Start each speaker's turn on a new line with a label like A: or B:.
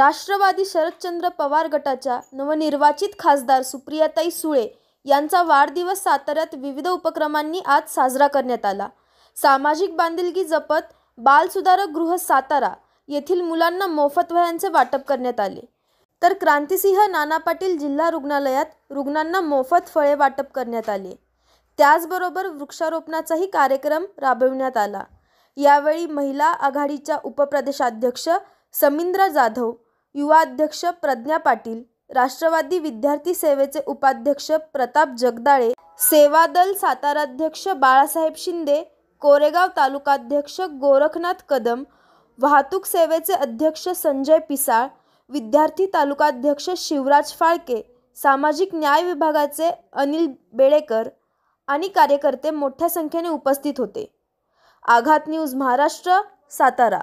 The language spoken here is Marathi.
A: राष्ट्रवादी शरदचंद्र पवार गटाच्या नवनिर्वाचित खासदार सुप्रियाताई सुळे यांचा वाढदिवस साताऱ्यात विविध उपक्रमांनी आज साजरा करण्यात आला। सामाजिक बांधिलकी जपत बालसुधारक गृह सातारा येथील मुलांना मोफत वह्यांचे वाटप करण्यात आले, तर क्रांतिसिंह नाना पाटील जिल्हा रुग्णालयात रुग्णांना मोफत फळे वाटप करण्यात आले। त्याचबरोबर वृक्षारोपणाचाही कार्यक्रम राबविण्यात आला। यावेळी महिला आघाडीच्या उपप्रदेशाध्यक्ष समिंद्रा जाधव, युवा अध्यक्ष प्रज्ञा पाटील, राष्ट्रवादी विद्यार्थी सेवेचे उपाध्यक्ष प्रताप जगदाळे, सेवादल साताराध्यक्ष बाळासाहेब शिंदे, कोरेगाव तालुकाध्यक्ष गोरखनाथ कदम, वाहतूक सेवेचे अध्यक्ष संजय पिसाळ, विद्यार्थी तालुकाध्यक्ष शिवराज फाळके, सामाजिक न्याय विभागाचे अनिल बेळेकर आणि कार्यकर्ते मोठ्या संख्येने उपस्थित होते। आघात न्यूज महाराष्ट्र, सातारा।